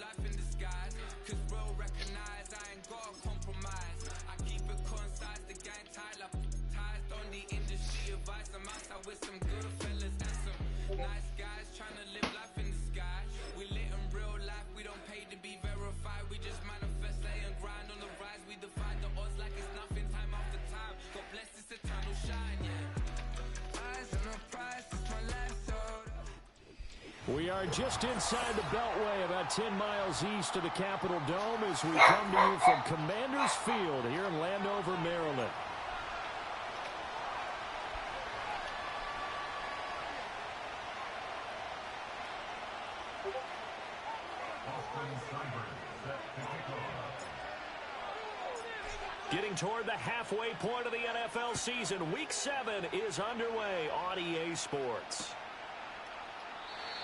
life in disguise. Cause real recognize I ain't got a compromise. I keep it concise, the gang tight like ties. Don't need industry advice. I'm outside with some good fellas and some nice guys trying to live life in the sky. We lit in real life, we don't pay to be verified. We just manifest, lay and grind on the rise. We defy the odds like it's nothing, time after time. God bless this eternal shine, yeah. Eyes on the prize, it's my life, so. We are just inside the Beltway, about 10 miles east of the Capitol Dome, as we come to you from Commanders Field here in Landover, Maryland. Getting toward the halfway point of the NFL season, Week 7 is underway on EA Sports.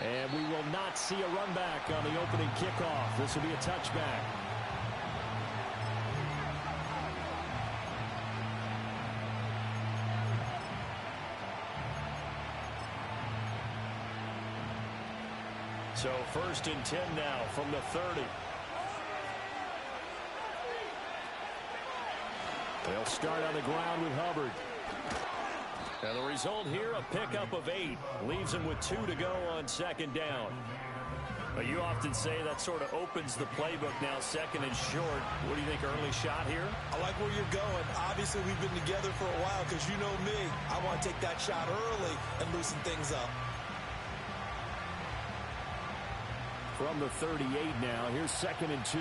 And we will not see a run back on the opening kickoff. This will be a touchback. So 1st and 10 now from the 30. They'll start on the ground with Hubbard. And the result here, a pickup of 8. Leaves him with 2 to go on 2nd down. But you often say that sort of opens the playbook now, 2nd and short. What do you think, early shot here? I like where you're going. Obviously, we've been together for a while because you know me. I want to take that shot early and loosen things up. From the 38 now, here's 2nd and 2.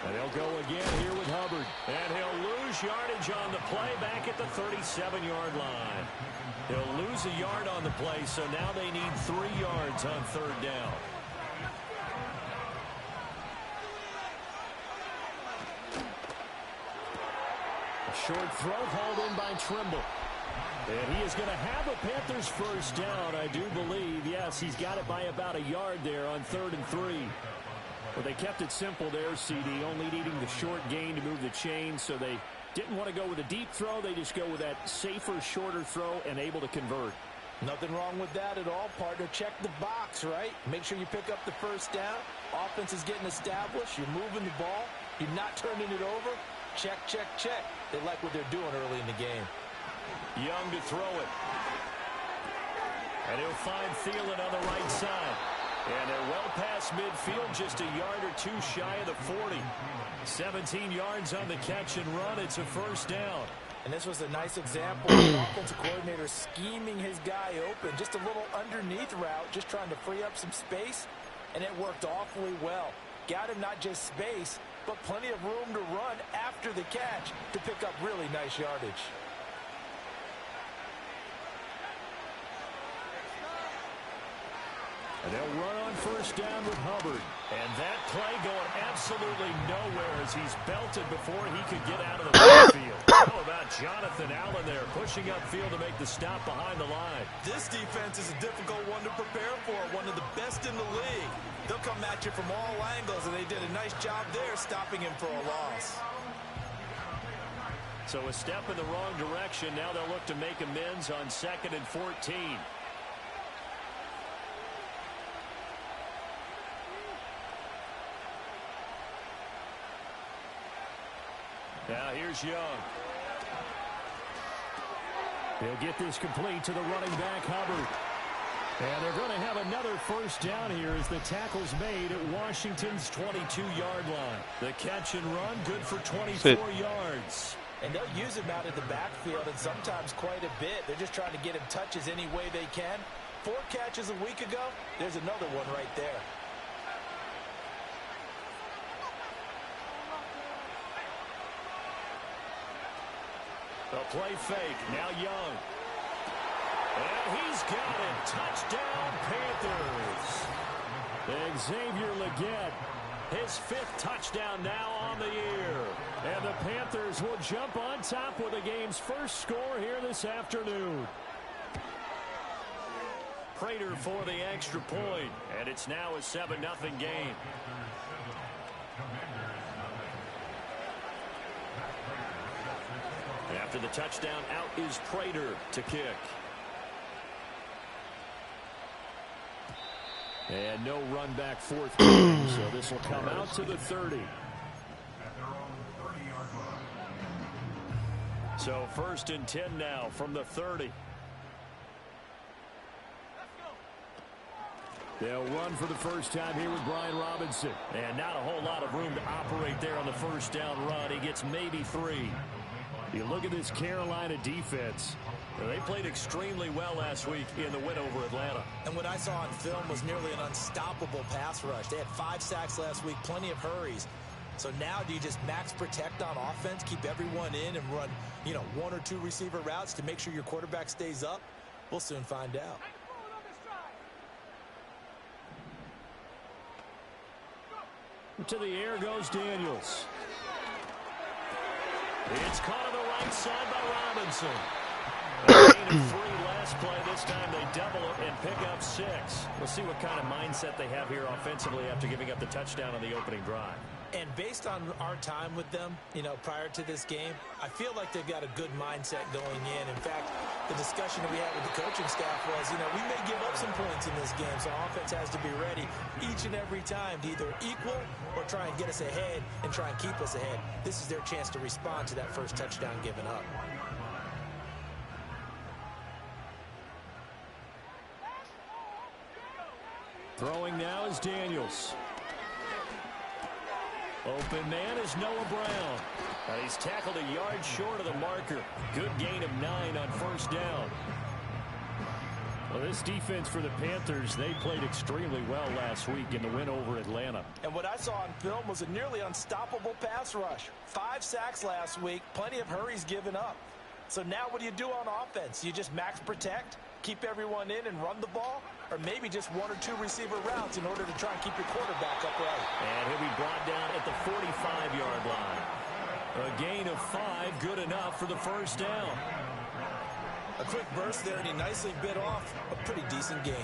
And he'll go again here with Hubbard. And he'll lose yardage on the play back at the 37-yard line. He'll lose a yard on the play, so now they need 3 yards on 3rd down. A short throw hauled in by Trimble. And he is going to have a Panthers 1st down, I do believe. Yes, he's got it by about a yard there on 3rd and 3. Well, they kept it simple there, CD, only needing the short gain to move the chain, so they didn't want to go with a deep throw. They just go with that safer, shorter throw and able to convert. Nothing wrong with that at all, partner. Check the box, right? Make sure you pick up the 1st down. Offense is getting established. You're moving the ball. You're not turning it over. Check, check, check. They like what they're doing early in the game. Young to throw it. And he'll find Thielen on the right side. And they're well past midfield, just a yard or 2 shy of the 40. 17 yards on the catch and run. It's a 1st down. And this was a nice example of the offensive coordinator scheming his guy open. Just a little underneath route, just trying to free up some space. And it worked awfully well. Got him not just space, but plenty of room to run after the catch to pick up really nice yardage. And they'll run on 1st down with Hubbard. And that play going absolutely nowhere as he's belted before he could get out of the backfield. How about Jonathan Allen there pushing upfield to make the stop behind the line? This defense is a difficult one to prepare for, one of the best in the league. They'll come at you from all angles, and they did a nice job there stopping him for a loss. So a step in the wrong direction. Now they'll look to make amends on 2nd and 14. Now here's Young. He'll get this complete to the running back, Hubbard. And they're going to have another 1st down here as the tackle's made at Washington's 22-yard line. The catch and run, good for 24 yards. And they'll use him out in the backfield, and sometimes quite a bit. They're just trying to get him touches any way they can. 4 catches a week ago, there's another one right there. The play fake, now Young. And he's got it. Touchdown, Panthers. Xavier Legette, his 5th touchdown now on the year. And the Panthers will jump on top with the game's first score here this afternoon. Prater for the extra point, and it's now a 7-0 game. After the touchdown, out is Prater to kick. And no run back fourth down, so this will come out to the 30. So 1st and 10 now from the 30. They'll run for the first time here with Brian Robinson. And not a whole lot of room to operate there on the first down run. He gets maybe 3. You look at this Carolina defense. They played extremely well last week in the win over Atlanta. And what I saw on film was nearly an unstoppable pass rush. They had 5 sacks last week, plenty of hurries. So now do you just max protect on offense, keep everyone in and run, 1 or 2 receiver routes to make sure your quarterback stays up? We'll soon find out. To the air goes Daniels. It's caught on the right side by Robinson. A gain of 3 last play. This time they double it and pick up 6. We'll see what kind of mindset they have here offensively after giving up the touchdown on the opening drive. And based on our time with them, prior to this game, I feel like they've got a good mindset going in. In fact, the discussion that we had with the coaching staff was, we may give up some points in this game, so offense has to be ready each and every time to either equal or try and get us ahead and try and keep us ahead. This is their chance to respond to that first touchdown given up. Throwing now is Daniels. Open man is Noah Brown. And he's tackled a yard short of the marker. Good gain of 9 on first down. Well, this defense for the Panthers, they played extremely well last week in the win over Atlanta. And what I saw on film was a nearly unstoppable pass rush. 5 sacks last week, plenty of hurries given up. So now what do you do on offense? You just max protect, keep everyone in and run the ball? Or maybe just 1 or 2 receiver routes in order to try and keep your quarterback upright. And he'll be brought down at the 45-yard line. A gain of 5, good enough for the first down. A quick burst there, and he nicely bit off a pretty decent gain.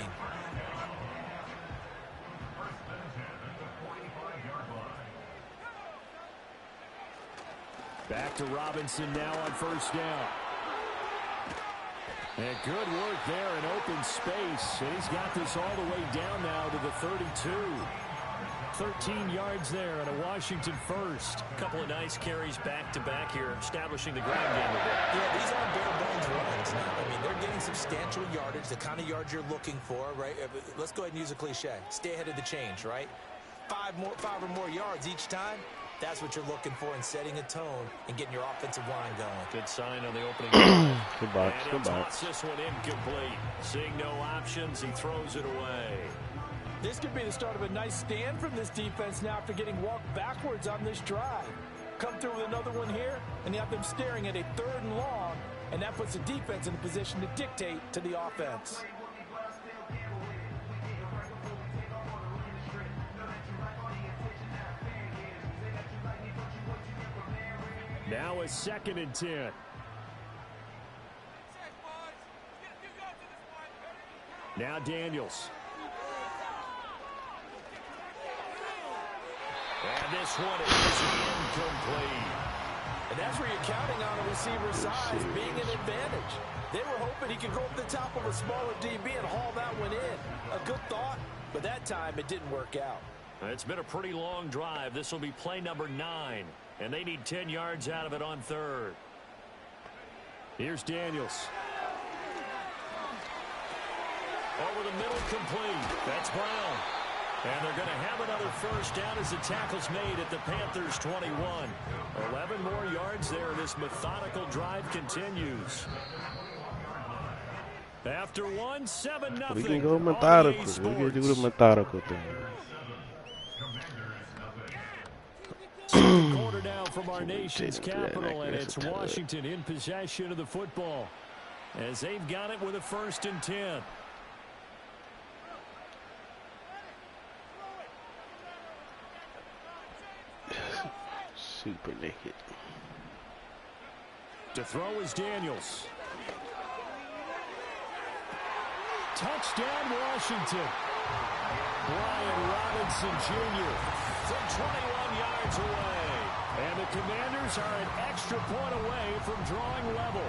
Back to Robinson now on first down. And good work there in open space. And he's got this all the way down now to the 32. 13 yards there and a Washington first. A couple of nice carries back-to-back here, establishing the ground game a bit. Yeah, these aren't bare-bones runs now. I mean, they're getting substantial yardage, the kind of yards you're looking for, right? Let's go ahead and use a cliche. Stay ahead of the change, right? 5 or more yards each time. That's what you're looking for in setting a tone and getting your offensive line going. Good sign on the opening drive. Good box, and good box. Toss this one incomplete. Seeing no options, he throws it away. This could be the start of a nice stand from this defense now after getting walked backwards on this drive. Come through with another one here, and you have them staring at a 3rd and long, and that puts the defense in a position to dictate to the offense. Now a 2nd and 10. Now Daniels. And this one is incomplete. And that's where you're counting on a receiver's size being an advantage. They were hoping he could go up the top of a smaller DB and haul that one in. A good thought, but that time it didn't work out. It's been a pretty long drive. This will be play number 9. And they need 10 yards out of it on 3rd. Here's Daniels. Over the middle, complete. That's Brown. And they're going to have another first down as the tackle's made at the Panthers' 21. 11 more yards there. This methodical drive continues. After 1, 7-0. We can go methodical. We can do the methodical thing. Second quarter now from our nation's capital, and it's Washington in possession of the football as they've got it with a 1st and 10. Super naked. To throw is Daniels. Touchdown, Washington. Brian Robinson Jr. from 21 yards away. And the Commanders are an extra point away from drawing level.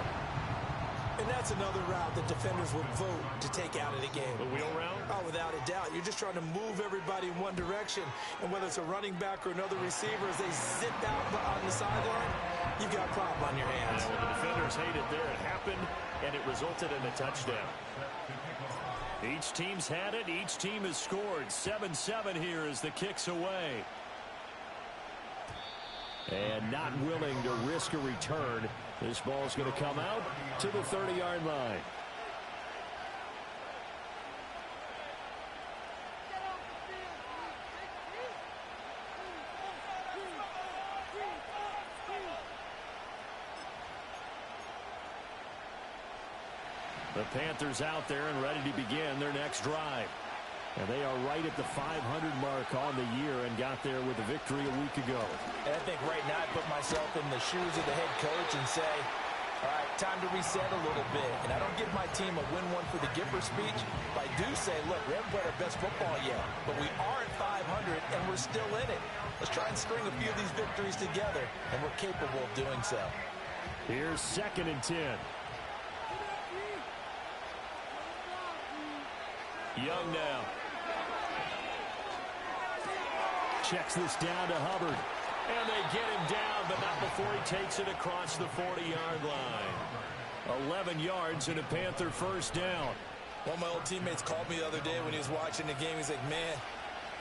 And that's another route that defenders would vote to take out of the game. The wheel route? Oh, without a doubt. You're just trying to move everybody in one direction. And whether it's a running back or another receiver, as they zip out on the sideline, you've got a problem on your hands. Yeah, well, the defenders hate it there. It happened, and it resulted in a touchdown. Each team's had it. Each team has scored. 7-7 here as the kick's away. And not willing to risk a return. This ball's going to come out to the 30-yard line. The Panthers out there and ready to begin their next drive. And they are right at the 500 mark on the year and got there with a victory a week ago. And I think right now I put myself in the shoes of the head coach and say, all right, time to reset a little bit. And I don't give my team a win one for the Gipper speech, but I do say, look, we haven't played our best football yet, but we are at 500 and we're still in it. Let's try and string a few of these victories together, and we're capable of doing so. Here's 2nd and 10. Young now. Checks this down to Hubbard. And they get him down, but not before he takes it across the 40-yard line. 11 yards and a Panther first down. One of my old teammates called me the other day when he was watching the game. He's like, man,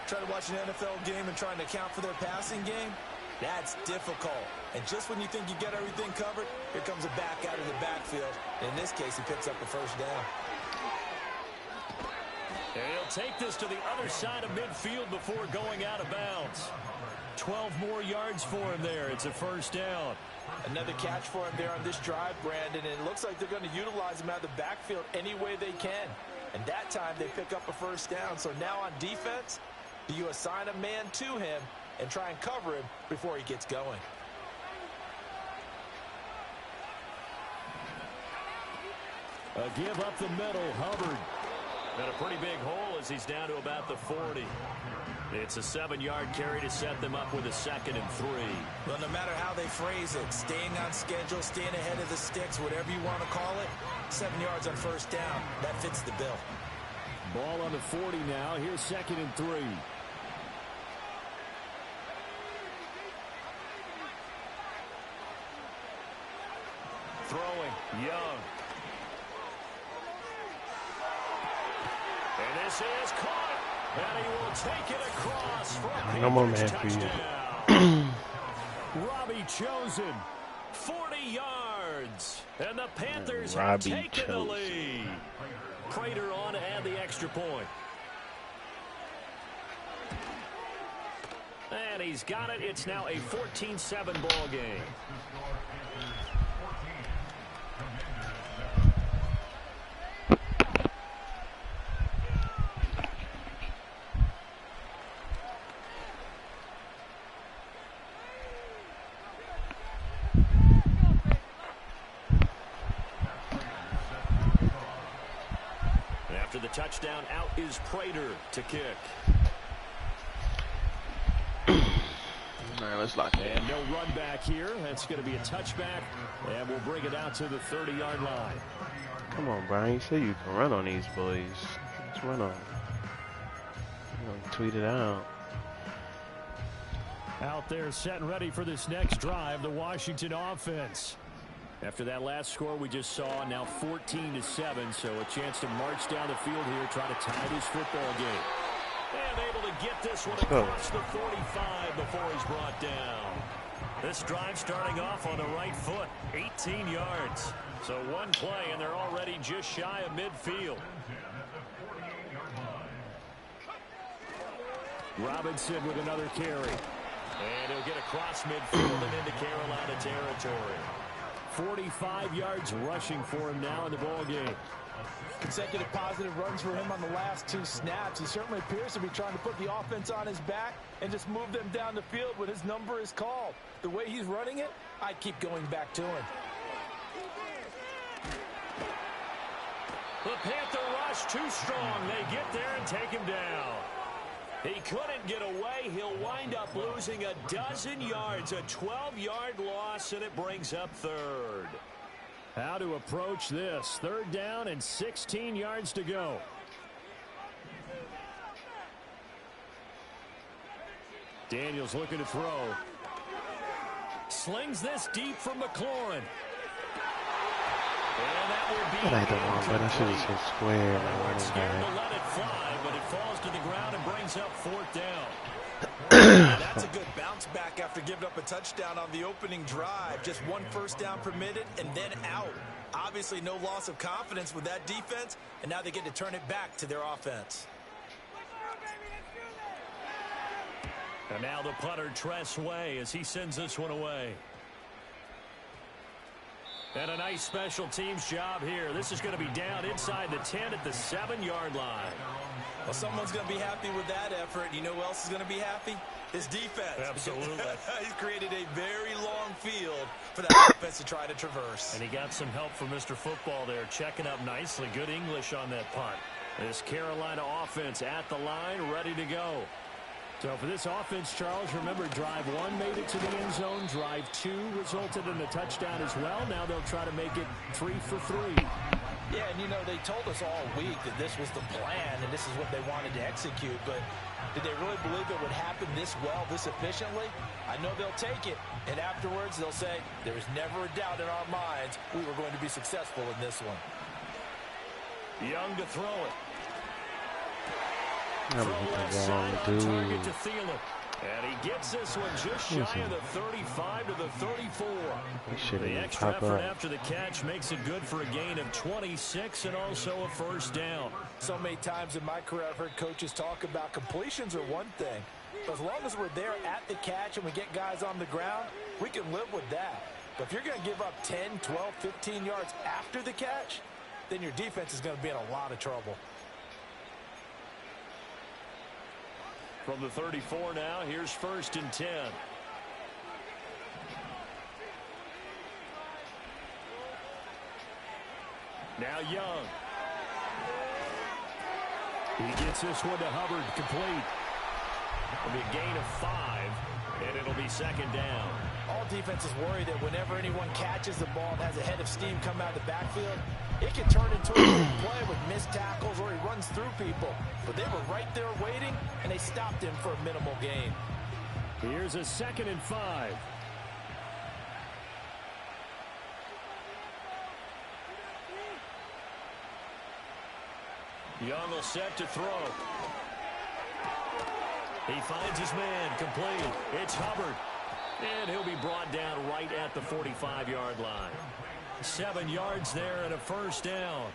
trying to watch an NFL game and trying to account for their passing game, that's difficult. And just when you think you get everything covered, here comes a back out of the backfield. In this case, he picks up the first down. And he'll take this to the other side of midfield before going out of bounds. 12 more yards for him there. It's a first down. Another catch for him there on this drive, Brandon. And it looks like they're going to utilize him out of the backfield any way they can. And that time they pick up a first down. So now on defense, do you assign a man to him and try and cover him before he gets going? A give up the middle, Hubbard. And a pretty big hole as he's down to about the 40. It's a 7-yard carry to set them up with a 2nd and 3. Well, no matter how they phrase it, staying on schedule, staying ahead of the sticks, whatever you want to call it, 7 yards on first down, that fits the bill. Ball on the 40 now. Here's 2nd and 3. Throwing, Young. And this is caught. And he will take it across for a No more man for you. Robbie Chosen, 40 yards. And the Panthers Robbie have taken Chosen. the lead. Prater on to add the extra point. And he's got it. It's now a 14-7 ball game. After the touchdown, out is Prater to kick. All right, let's lock it. And no run back here. That's going to be a touchback. And we'll bring it out to the 30-yard line. Come on, Brian. You say you can run on these boys. Let's run on. Tweet it out. Out there set and ready for this next drive, the Washington offense. After that last score we just saw, now 14-7, so a chance to march down the field here, try to tie this football game. And able to get this one across the 45 before he's brought down. This drive starting off on the right foot, 18 yards. So one play, and they're already just shy of midfield. Robinson with another carry. And he'll get across midfield and into Carolina territory. 45 yards rushing for him now in the ball game. Consecutive positive runs for him on the last 2 snaps. He certainly appears to be trying to put the offense on his back and just move them down the field when his number is called. The way he's running it, I keep going back to him. The Panther rush too strong. They get there and take him down. He couldn't get away. He'll wind up losing a dozen yards, a 12-yard loss, and it brings up third. How to approach this. 3rd down and 16 yards to go. Daniels looking to throw. Slings this deep from McLaurin. And that will be That ain't the one, but I should have said square. We're scared to let it fly, but it falls to the ground and brings up 4th down. That's a good bounce back after giving up a touchdown on the opening drive. Just 1 first down permitted and then out. Obviously no loss of confidence with that defense, and now they get to turn it back to their offense. And now the punter, Tress Way, as he sends this one away. And a nice special teams job here. This is going to be down inside the 10 at the 7-yard line. Well, someone's going to be happy with that effort. You know who else is going to be happy? His defense. Absolutely. He's created a very long field for that offense to try to traverse. And he got some help from Mr. Football there, checking up nicely. Good English on that punt. This Carolina offense at the line, ready to go. So for this offense, Charles, remember, drive 1 made it to the end zone. Drive 2 resulted in a touchdown as well. Now they'll try to make it 3 for 3. Yeah, and you know, they told us all week that this was the plan and this is what they wanted to execute, but did they really believe it would happen this well, this efficiently? I know they'll take it, and afterwards they'll say, there was never a doubt in our minds we were going to be successful in this one. Young to throw it. I'm looking wrong, dude. To Thielen. And he gets this one just shy of the 35 to the 34. The extra effort after the catch makes it good for a gain of 26 and also a first down. So many times in my career I've heard coaches talk about completions are one thing. But as long as we're there at the catch and we get guys on the ground, we can live with that. But if you're going to give up 10, 12, 15 yards after the catch, then your defense is going to be in a lot of trouble. From the 34 now, here's 1st and 10. Now Young. He gets this one to Hubbard, complete. It'll be a gain of 5, and it'll be 2nd down. All defenses worry that whenever anyone catches the ball and has a head of steam come out of the backfield, it can turn into a big play with missed tackles or he runs through people. But they were right there waiting, and they stopped him for a minimal gain. Here's a 2nd and 5. Young will set to throw. He finds his man, complete. It's Hubbard. And he'll be brought down right at the 45-yard line. 7 yards there and a first down.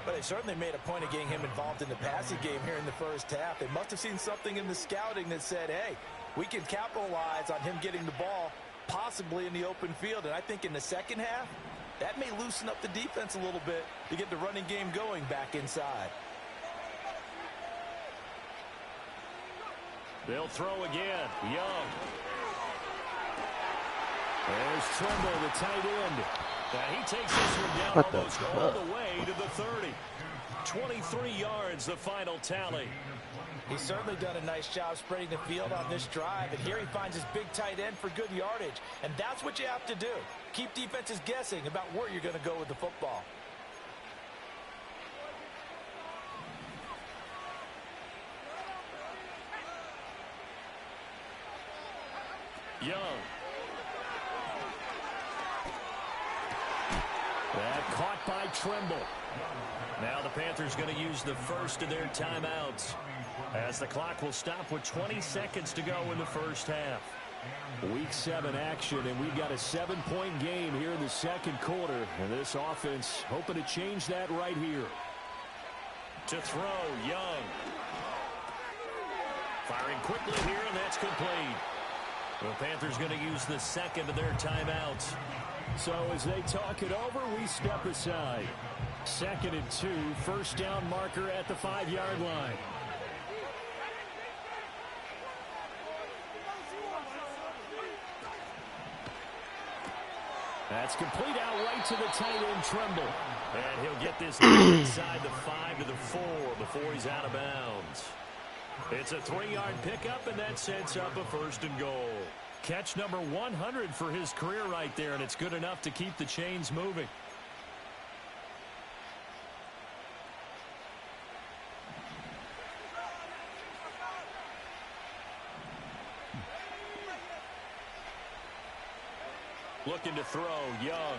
But they certainly made a point of getting him involved in the passing game here in the first half. They must have seen something in the scouting that said, hey, we can capitalize on him getting the ball possibly in the open field. And I think in the second half, that may loosen up the defense a little bit to get the running game going back inside. They'll throw again. Young. There's Trimble, the tight end. He takes this one down almost all the way to the 30. 23 yards, the final tally. He's certainly done a nice job spreading the field on this drive, and here he finds his big tight end for good yardage. And that's what you have to do. Keep defenses guessing about where you're going to go with the football. Young. That caught by Trimble. Now the Panthers going to use the first of their timeouts as the clock will stop with 20 seconds to go in the first half. Week 7 action, and we've got a 7-point game here in the second quarter. And this offense hoping to change that right here. To throw, Young. Firing quickly here, and that's complete. The Panthers going to use the second of their timeouts. So as they talk it over, we step aside. 2nd and 2, first down marker at the 5-yard line. That's complete out right to the tight end, Trimble. And he'll get this inside the 5 to the 4 before he's out of bounds. It's a 3-yard pickup, and that sets up a 1st and goal. Catch number 100 for his career right there, and it's good enough to keep the chains moving. Looking to throw, Young.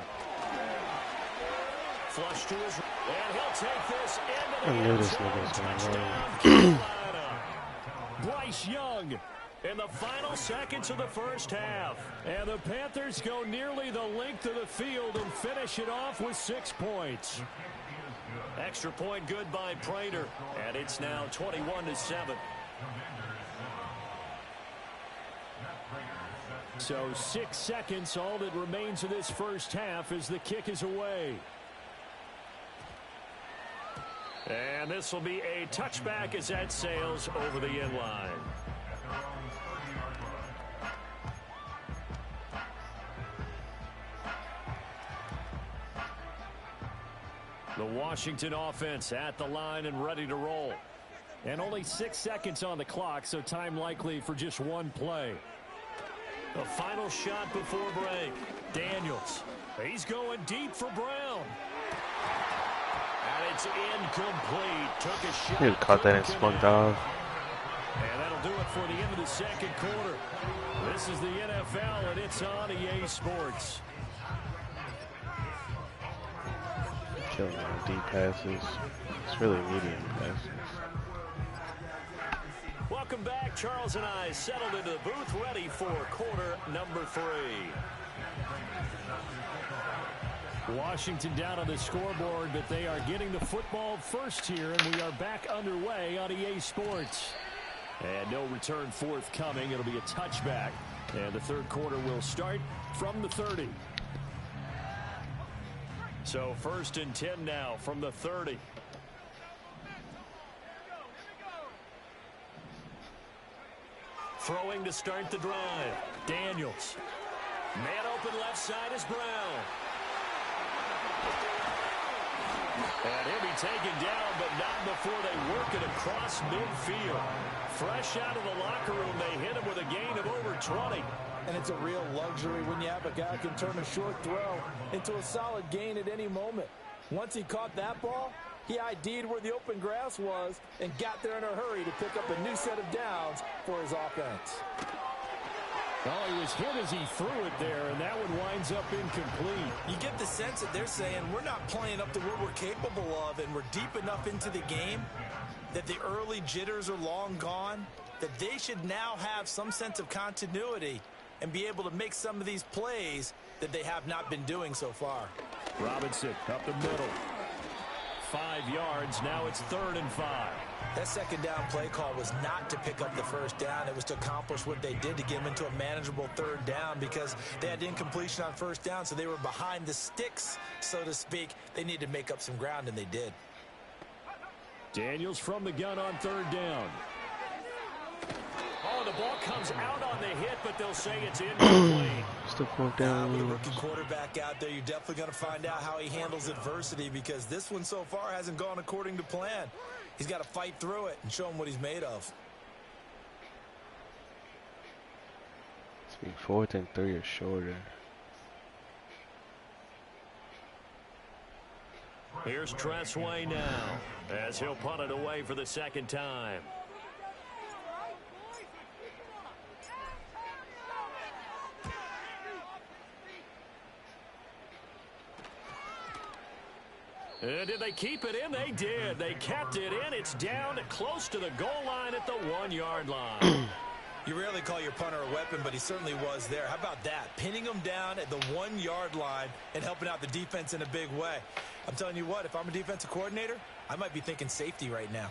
Flush to his, and he'll take this into the end zone. Touchdown, Carolina. Bryce Young in the final seconds of the first half. And the Panthers go nearly the length of the field and finish it off with 6 points. Extra point good by Prater, and it's now 21-7. So 6 seconds, all that remains of this first half as the kick is away. And this will be a touchback as that sails over the end line. The Washington offense at the line and ready to roll. And only 6 seconds on the clock, so time likely for just one play. The final shot before break. Daniels. He's going deep for Brown. And it's incomplete. Took a shot. He caught that and spunked off. And that'll do it for the end of the second quarter. This is the NFL, and it's on EA Sports. Killing deep passes. It's really medium passes. Welcome back. Charles and I settled into the booth, ready for quarter number 3. Washington down on the scoreboard, but they are getting the football first here, and we are back underway on EA Sports. And no return forthcoming. It'll be a touchback, and the third quarter will start from the 30. So 1st and 10 now from the 30. Throwing to start the drive. Daniels. Man open left side is Brown. And he'll be taken down, but not before they work it across midfield. Fresh out of the locker room, they hit him with a gain of over 20. And it's a real luxury when you have a guy who can turn a short throw into a solid gain at any moment. Once he caught that ball, he ID'd where the open grass was and got there in a hurry to pick up a new set of downs for his offense. Well, he was hit as he threw it there, and that one winds up incomplete. You get the sense that they're saying we're not playing up to what we're capable of, and we're deep enough into the game that the early jitters are long gone, that they should now have some sense of continuity and be able to make some of these plays that they have not been doing so far. Robinson up the middle. 5 yards. Now it's 3rd and 5. That second down play call was not to pick up the first down. It was to accomplish what they did to get them into a manageable 3rd down because they had incompletion on 1st down, so they were behind the sticks, so to speak. They needed to make up some ground, and they did. Daniels from the gun on 3rd down. Oh, the ball comes out on the hit, but they'll say it's incomplete. Still 4th down. With a rookie quarterback out there, you're definitely going to find out how he handles adversity because this one so far hasn't gone according to plan. He's got to fight through it and show him what he's made of. It's been 4th and 3 or shorter. Here's Tressway now as he'll punt it away for the second time. Did they keep it in? They did. They kept it in. It's down close to the goal line at the 1-yard line. You rarely call your punter a weapon, but he certainly was there. How about that? Pinning him down at the 1-yard line and helping out the defense in a big way. I'm telling you what, if I'm a defensive coordinator, I might be thinking safety right now.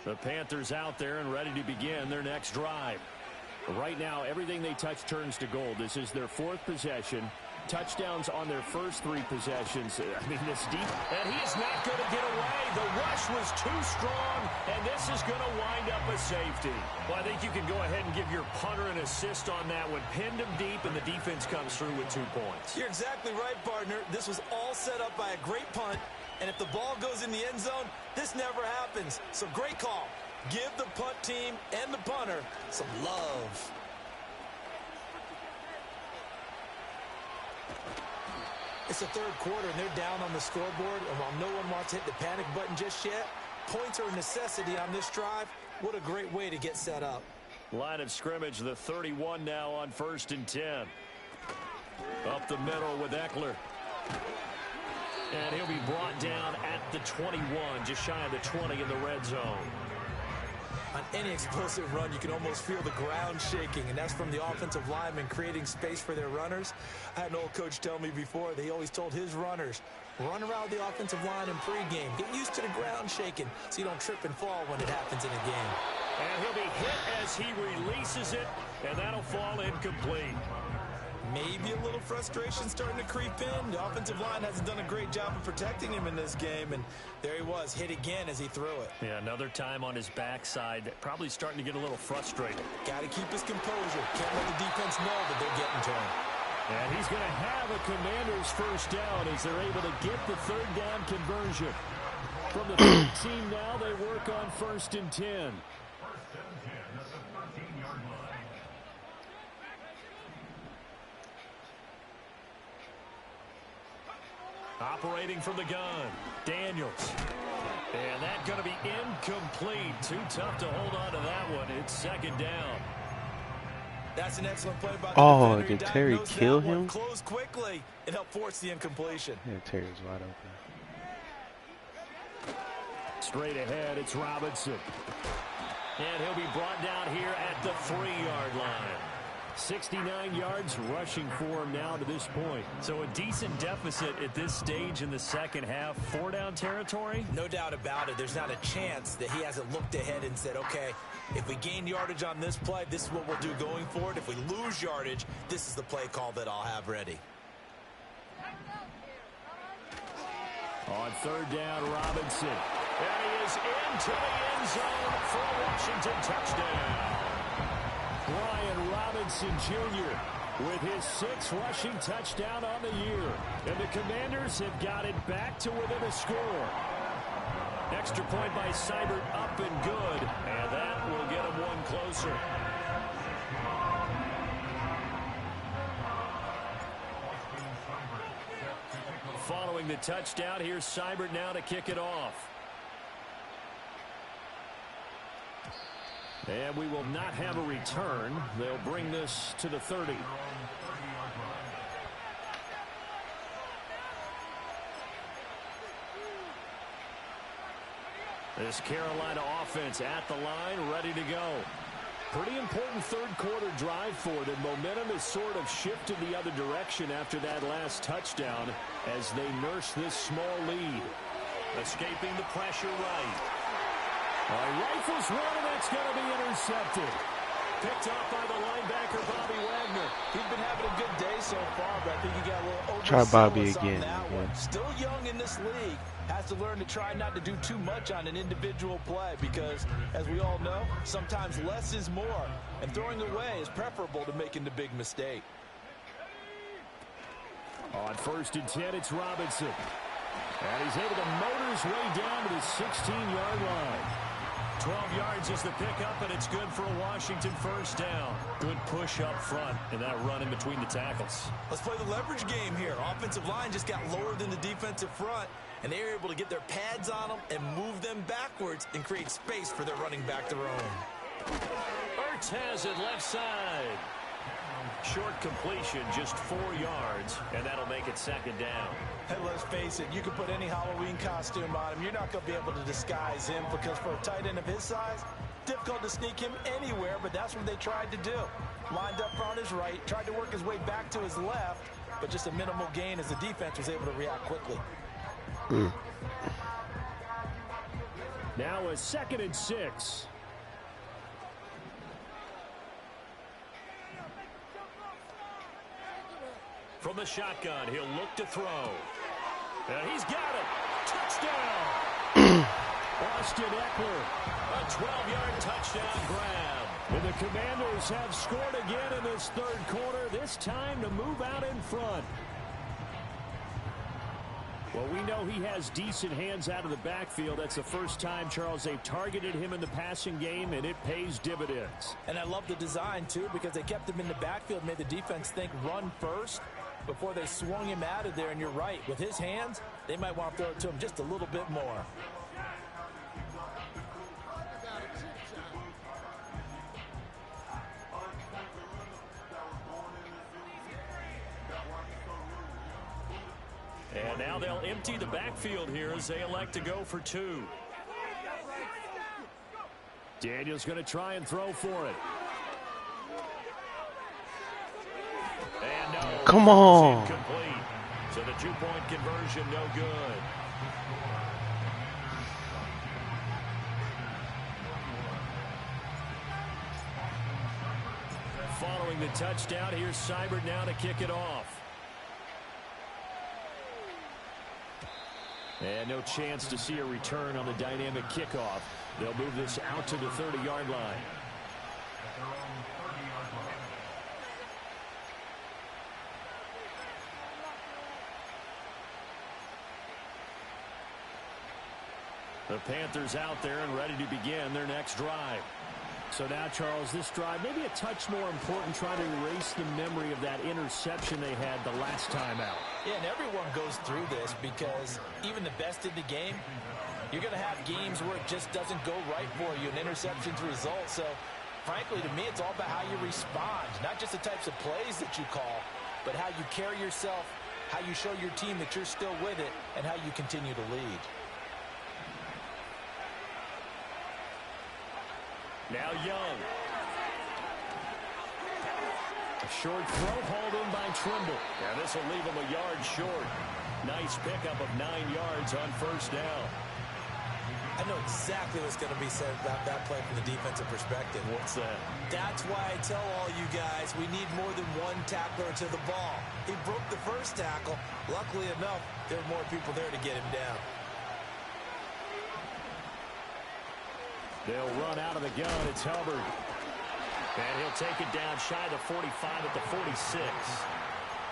The Panthers out there and ready to begin their next drive. Right now, everything they touch turns to gold. This is their 4th possession. Touchdowns on their first 3 possessions. I mean, this deep. And he's not going to get away. The rush was too strong, and this is going to wind up a safety. Well, I think you can go ahead and give your punter an assist on that one. Pinned him deep, and the defense comes through with 2 points. You're exactly right, partner. This was all set up by a great punt, and if the ball goes in the end zone, this never happens. So great call. Give the punt team and the punter some love. It's the 3rd quarter, and they're down on the scoreboard. And while no one wants to hit the panic button just yet, points are a necessity on this drive. What a great way to get set up. Line of scrimmage, the 31 now on 1st and 10. Up the middle with Eckler. And he'll be brought down at the 21, just shy of the 20 in the red zone. On any explosive run, you can almost feel the ground shaking, and that's from the offensive linemen creating space for their runners. I had an old coach tell me before, they always told his runners, run around the offensive line in pregame. Get used to the ground shaking so you don't trip and fall when it happens in a game. And he'll be hit as he releases it, and that'll fall incomplete. Maybe a little frustration starting to creep in. The offensive line hasn't done a great job of protecting him in this game, and there he was, hit again as he threw it. Yeah, another time on his backside, probably starting to get a little frustrated. Got to keep his composure. Can't let the defense know that they're getting to him. And he's going to have a Commanders first down as they're able to get the third down conversion. From the 13 now, they work on 1st and 10. Operating from the gun, Daniels. And that's going to be incomplete. Too tough to hold on to that one. It's 2nd down. That's an excellent play by the Oh, defender. did Terry kill him? Close quickly and help force the incompletion. Yeah, Terry's wide open. Straight ahead, it's Robinson. And he'll be brought down here at the 3-yard line. 69 yards rushing for him now to this point. So a decent deficit at this stage in the second half. 4-down territory? No doubt about it. There's not a chance that he hasn't looked ahead and said, okay, if we gain yardage on this play, this is what we'll do going forward. If we lose yardage, this is the play call that I'll have ready. On 3rd down, Robinson. And he is into the end zone for a Washington touchdown. Brian Robinson Jr. with his 6th rushing touchdown on the year. And the Commanders have got it back to within a score. Extra point by Seibert up and good. And that will get him one closer. Following the touchdown, here's Seibert now to kick it off. And we will not have a return. They'll bring this to the 30. This Carolina offense at the line, ready to go. Pretty important third-quarter drive for them. Momentum has sort of shifted the other direction after that last touchdown as they nurse this small lead. Escaping the pressure right. Rifles one, and that's going to be intercepted. Picked off by the linebacker, Bobby Wagner. He's been having a good day so far, but I think he got a little Try Bobby overzealous again. on that one. Still young in this league. Has to learn to try not to do too much on an individual play because, as we all know, sometimes less is more. And throwing away is preferable to making the big mistake. On 1st and 10, it's Robinson. And he's able to motor his way down to the 16-yard line. 12 yards is the pickup, and it's good for a Washington first down. Good push up front and that run in between the tackles. Let's play the leverage game here. Offensive line just got lower than the defensive front, and they were able to get their pads on them and move them backwards and create space for their running back to roam. Ertz has it left side. Short completion, just 4 yards, and that'll make it 2nd down. Hey, let's face it, you can put any Halloween costume on him. You're not going to be able to disguise him because for a tight end of his size, difficult to sneak him anywhere, but that's what they tried to do. Lined up on his right, tried to work his way back to his left, but just a minimal gain as the defense was able to react quickly. Now a 2nd and 6. From the shotgun, he'll look to throw. And he's got it. Touchdown. Austin Eckler, a 12-yard touchdown grab. And the Commanders have scored again in this 3rd quarter, this time to move out in front. Well, we know he has decent hands out of the backfield. That's the first time, Charles, they've targeted him in the passing game, and it pays dividends. And I love the design, too, because they kept him in the backfield, made the defense think run first before they swung him out of there. And you're right, with his hands, they might want to throw it to him just a little bit more. And now they'll empty the backfield here as they elect to go for 2. Daniels going to try and throw for it. And no. Come on. Incomplete. So the 2-point conversion no good. Following the touchdown, here's Seibert now to kick it off. And no chance to see a return on the dynamic kickoff. They'll move this out to the 30-yard line. The Panthers out there and ready to begin their next drive. So now, Charles, this drive maybe a touch more important, trying to erase the memory of that interception they had the last time out. Yeah, and everyone goes through this because even the best in the game, you're going to have games where it just doesn't go right for you, and interceptions result. So, frankly, to me, it's all about how you respond, not just the types of plays that you call, but how you carry yourself, how you show your team that you're still with it, and how you continue to lead. Now Young. A short throw hauled in by Trimble. And this will leave him a yard short. Nice pickup of 9 yards on first down. I know exactly what's going to be said about that play from the defensive perspective. What's that? That's why I tell all you guys we need more than one tackler to the ball. He broke the first tackle. Luckily enough, there were more people there to get him down. They'll run out of the gun. It's Hubbard. And he'll take it down shy of the 45 at the 46.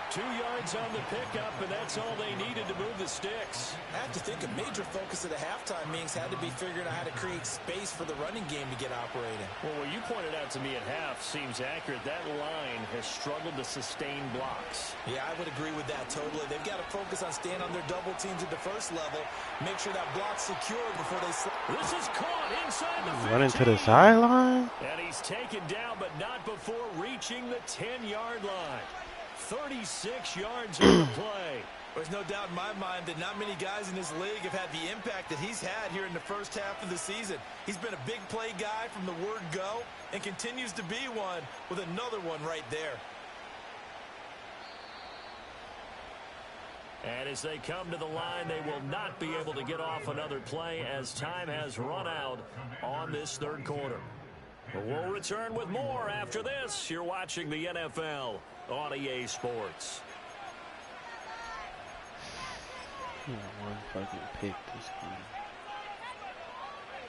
2 yards on the pickup, and that's all they needed to move the sticks. I have to think a major focus of the halftime meetings had to be figuring out how to create space for the running game to get operating. Well, what you pointed out to me at half seems accurate. That line has struggled to sustain blocks. Yeah, I would agree with that totally. They've got to focus on staying on their double teams at the first level, make sure that block's secure before they slip. This is caught inside the 15. Running to the sideline. And he's taken down, but not before reaching the 10-yard line. 36 yards on the play. There's no doubt in my mind that not many guys in this league have had the impact that he's had here in the first half of the season. He's been a big play guy from the word go and continues to be one with another one right there. And as they come to the line, they will not be able to get off another play as time has run out on this third quarter. We'll return with more after this. You're watching the NFL on EA Sports. One fucking pick this game.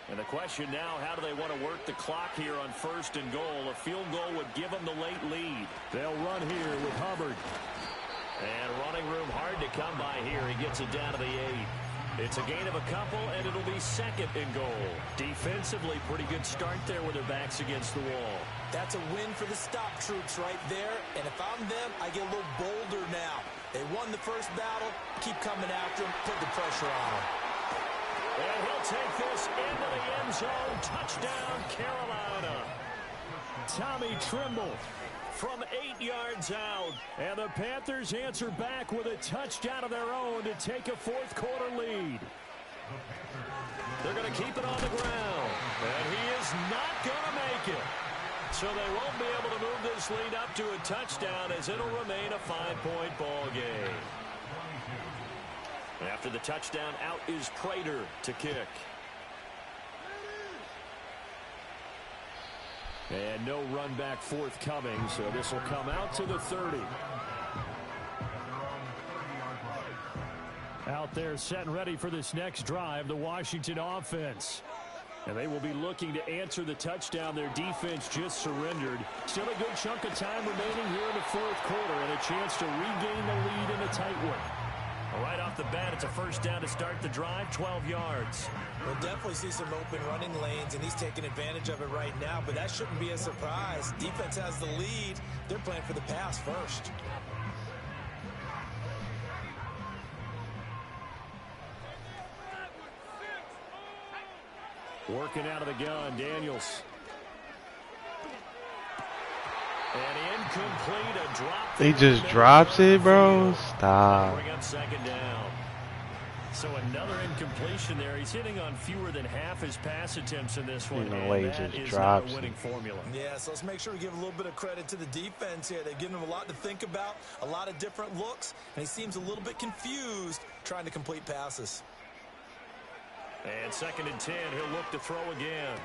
And the question now, how do they want to work the clock here on first and goal? A field goal would give them the late lead. They'll run here with Hubbard. And running room hard to come by here. He gets it down to the 8. It's a gain of a couple, and it'll be second and goal. Defensively, pretty good start there with their backs against the wall. That's a win for the stop troops right there. And if I'm them, I get a little bolder now. They won the first battle. Keep coming after them. Put the pressure on them. And he'll take this into the end zone. Touchdown, Carolina. Tommy Trimble From 8 yards out. And the Panthers answer back with a touchdown of their own to take a fourth quarter lead. They're going to keep it on the ground. And he is not going to make it. So they won't be able to move this lead up to a touchdown as it'll remain a 5-point ball game. After the touchdown, out is Prater to kick. And no run back forthcoming, so this will come out to the 30. Out there set and ready for this next drive, the Washington offense. And they will be looking to answer the touchdown their defense just surrendered. Still a good chunk of time remaining here in the fourth quarter and a chance to regain the lead in a tight one. Right off the bat, it's a first down to start the drive, 12 yards. We'll definitely see some open running lanes, and he's taking advantage of it right now, but that shouldn't be a surprise. Defense has the lead. They're playing for the pass first. Working out of the gun, Daniels. And incomplete, a drop. He just drops it, bro. Stop. Bring up second down. So another incompletion there. He's hitting on fewer than half his pass attempts in this one. No way, he that just is drops not a winning formula. Yeah, so let's make sure we give a little bit of credit to the defense here. They've given him a lot to think about, a lot of different looks, and he seems a little bit confused trying to complete passes. And 2nd and 10, he'll look to throw again.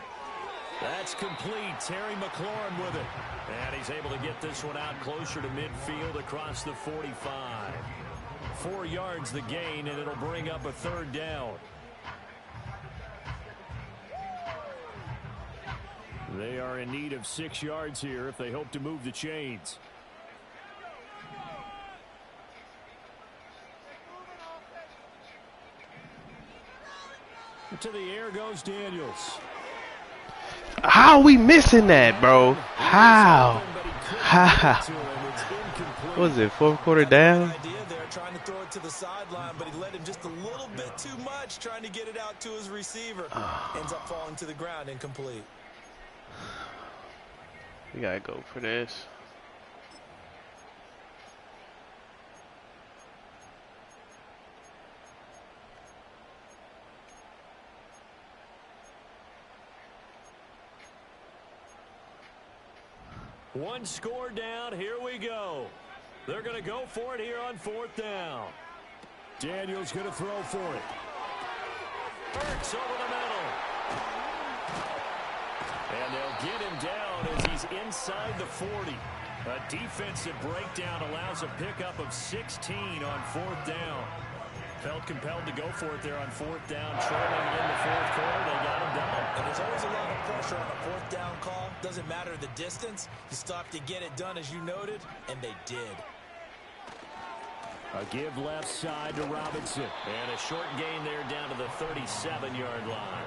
That's complete. Terry McLaurin with it. And he's able to get this one out closer to midfield across the 45. 4 yards the gain, and it'll bring up a 3rd down. They are in need of 6 yards here if they hope to move the chains. To the air goes Daniels. How are we missing that, bro? How? What was it, 4th quarter down? Trying to throw it to the sideline, but he led him just a little bit too much, trying to get it out to his receiver. Ends up falling to the ground, incomplete. We gotta go for this. One score down. Here we go. They're going to go for it here on 4th down. Daniels going to throw for it. Burks over the middle. And they'll get him down as he's inside the 40. A defensive breakdown allows a pickup of 16 on 4th down. Felt compelled to go for it there on 4th down. Trailing in the 4th quarter, they got him down. And there's always a lot of pressure on a 4th down call. Doesn't matter the distance. You stop to get it done, as you noted, and they did. A give left side to Robinson. And a short gain there down to the 37-yard line.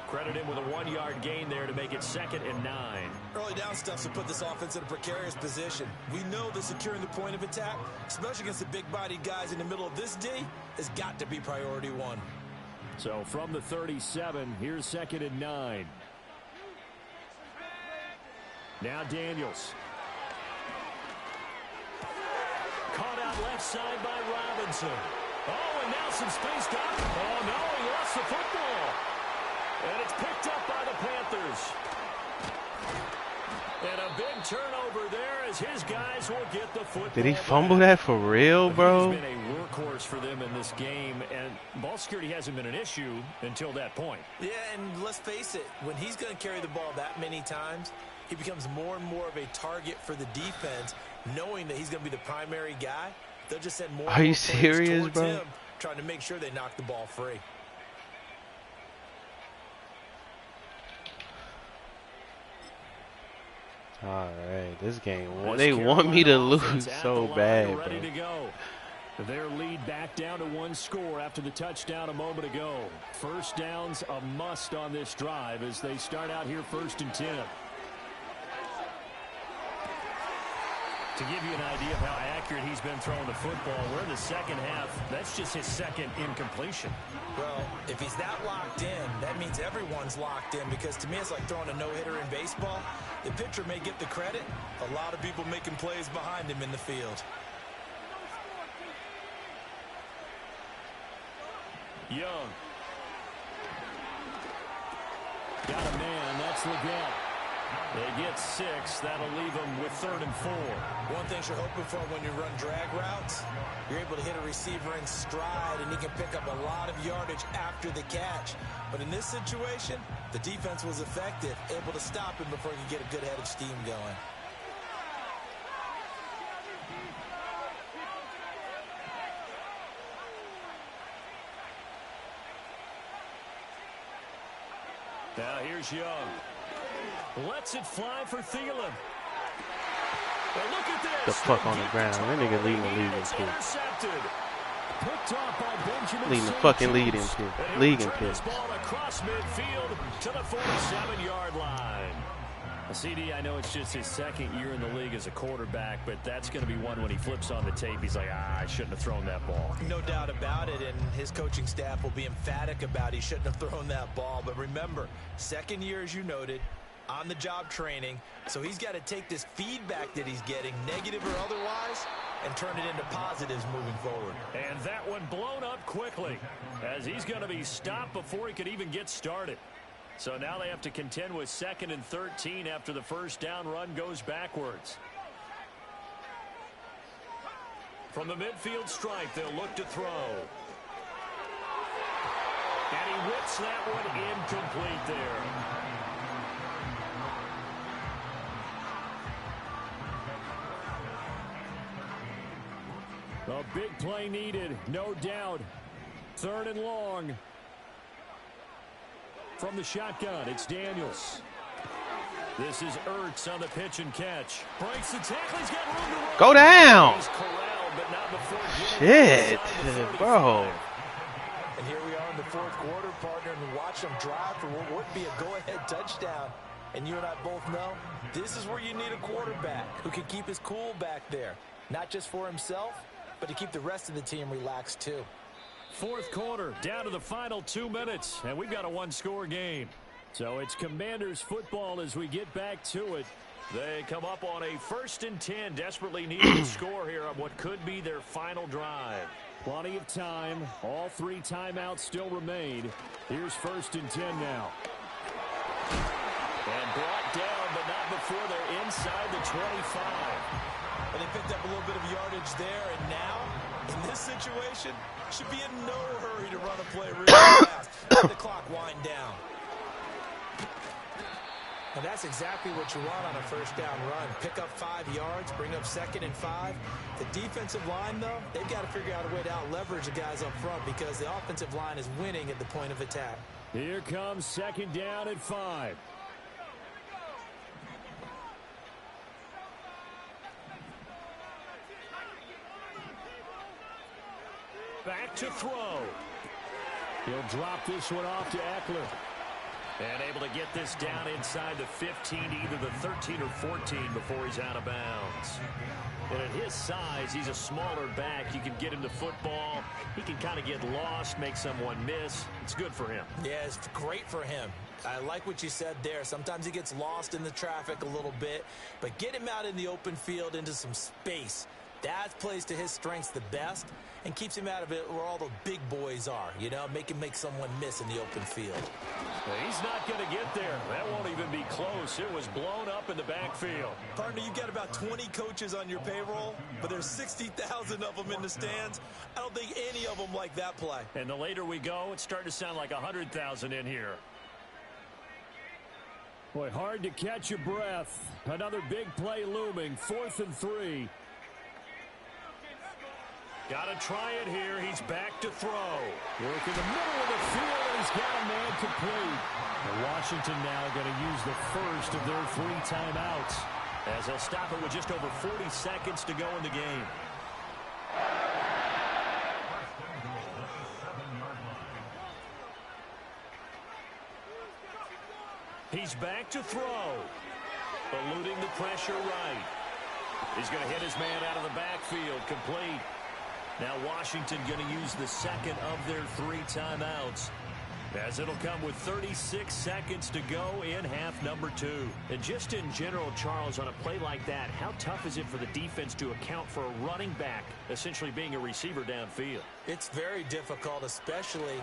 Credit him with a 1-yard gain there to make it 2nd and 9. Early down stuff to put this offense in a precarious position. We know that securing the point of attack, especially against the big-bodied guys in the middle of this D, has got to be priority 1. So from the 37, here's 2nd and 9. Now Daniels. Caught out left side by Robinson. Oh, and now some space down. Oh, no, he lost the football. And it's picked up by the Panthers. And a big turnover there as his guys will get the football. Did he fumble that for real, bro? He's been a workhorse for them in this game, and ball security hasn't been an issue until that point. Yeah, and let's face it, when he's going to carry the ball that many times, he becomes more and more of a target for the defense, knowing that he's going to be the primary guy. They'll just send more. Are you serious, bro? Him, trying to make sure they knock the ball free. All right, this game, they want me to lose so bad, bro. To go. Their lead back down to 1 score after the touchdown a moment ago. 1st down's a must on this drive as they start out here 1st and 10. To give you an idea of how accurate he's been throwing the football, we're in the 2nd half. That's just his 2nd incompletion. Well, if he's that locked in, that means everyone's locked in, because to me it's like throwing a no-hitter in baseball. The pitcher may get the credit. A lot of people making plays behind him in the field. Young. Got a man. That's Leggett. They get 6. That'll leave them with 3rd and 4. One thing you're hoping for when you run drag routes, you're able to hit a receiver in stride, and he can pick up a lot of yardage after the catch. But in this situation, the defense was effective, able to stop him before he could get a good head of steam going. Now here's Young. Lets it fly for Thielen. Well, look at this. The fuck on the ground. That nigga leading the league in picks. Leading the fucking lead in picks. League in picks. Ball across midfield to the 47-yard line. CD, I know it's just his 2nd year in the league as a quarterback, but that's going to be one when he flips on the tape. He's like, I shouldn't have thrown that ball. No doubt about it, and his coaching staff will be emphatic about he shouldn't have thrown that ball. But remember, 2nd year, as you noted, on-the-job training, so he's got to take this feedback that he's getting, negative or otherwise, and turn it into positives moving forward. And that one blown up quickly, as he's going to be stopped before he could even get started. So now they have to contend with 2nd and 13 after the first down run goes backwards. From the midfield stripe, they'll look to throw. And he whips that one incomplete there. A big play needed, no doubt. 3rd and long. From the shotgun, it's Daniels. This is Ertz on the pitch and catch. Breaks the tackle, he's got room to run. Go down! He's corralled, but not before Shit, bro. And here we are in the 4th quarter, partner, and watch them drive for what would be a go-ahead touchdown. And you and I both know this is where you need a quarterback who can keep his cool back there. Not just for himself, but to keep the rest of the team relaxed too. 4th quarter, down to the final 2 minutes, and we've got a 1-score game. So it's Commanders football as we get back to it. They come up on a 1st and 10, desperately needing to score here on what could be their final drive. Plenty of time. All 3 timeouts still remain. Here's 1st and 10 now. And brought down, but not before they're inside the 25. And they picked up a little bit of yardage there, and now, in this situation, should be in no hurry to run a play really fast. Let the clock wind down. And that's exactly what you want on a 1st down run. Pick up 5 yards, bring up 2nd and 5. The defensive line, though, they've got to figure out a way to out-leverage the guys up front because the offensive line is winning at the point of attack. Here comes 2nd down at 5. Back to throw. He'll drop this one off to Eckler. And able to get this down inside the 15, either the 13 or 14 before he's out of bounds. And at his size, he's a smaller back. You can get him the football. He can kind of get lost, make someone miss. It's good for him. Yeah, it's great for him. I like what you said there. Sometimes he gets lost in the traffic a little bit, but get him out in the open field into some space. That plays to his strengths the best and keeps him out of it where all the big boys are, you know, make him make someone miss in the open field. He's not going to get there. That won't even be close. It was blown up in the backfield. Partner, you've got about 20 coaches on your payroll, but there's 60,000 of them in the stands. I don't think any of them like that play. And the later we go, it's starting to sound like 100,000 in here. Boy, hard to catch your breath. Another big play looming. 4th and 3. Got to try it here. He's back to throw. Work in the middle of the field, and he's got a man complete. And Washington now going to use the first of their 3 timeouts, as they'll stop it with just over 40 seconds to go in the game. He's back to throw. Eluding the pressure right. He's going to hit his man out of the backfield. Complete. Now Washington going to use the 2nd of their 3 timeouts, as it'll come with 36 seconds to go in half number 2. And just in general, Charles, on a play like that, how tough is it for the defense to account for a running back essentially being a receiver downfield? It's very difficult, especially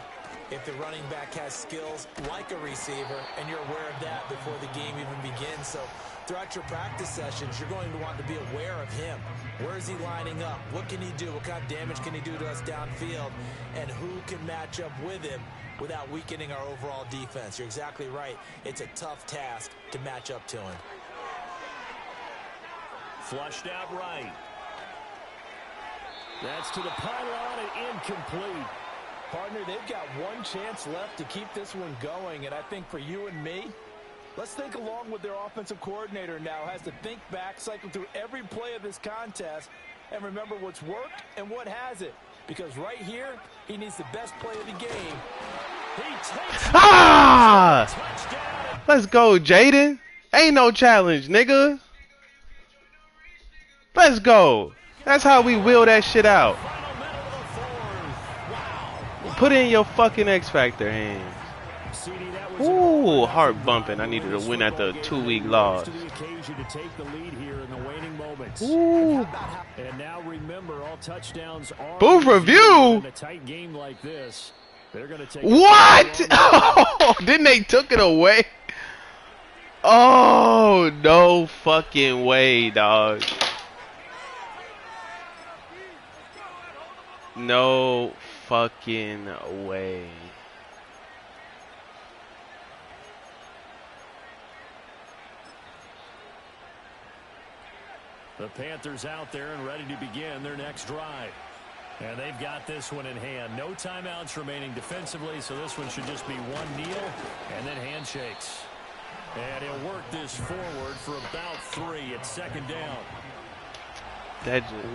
if the running back has skills like a receiver, and you're aware of that before the game even begins. So throughout your practice sessions, you're going to want to be aware of him. Where is he lining up? What can he do? What kind of damage can he do to us downfield? And who can match up with him without weakening our overall defense? You're exactly right. It's a tough task to match up to him. Flushed out right. That's to the pylon and incomplete. Partner, they've got one chance left to keep this one going, and I think for you and me, let's think along with their offensive coordinator now has to think back, cycle through every play of this contest, and remember what's worked and what hasn't. Because right here, he needs the best play of the game. He takes Ah! Let's go, Jaden. Ain't no challenge, nigga. Let's go. That's how we wheel that shit out. Put in your fucking X Factor hands. Ooh, heart bumping. I needed to win at the 2-week loss. Ooh. And now remember, all touchdowns are Booth review. in a tight game like this. They're going to take what? Oh, then they took it away. Oh, no fucking way, dog. No fucking way. The Panthers out there and ready to begin their next drive. And they've got this one in hand. No timeouts remaining defensively, so this one should just be one kneel and then handshakes. And he'll work this forward for about 3 at second down. That just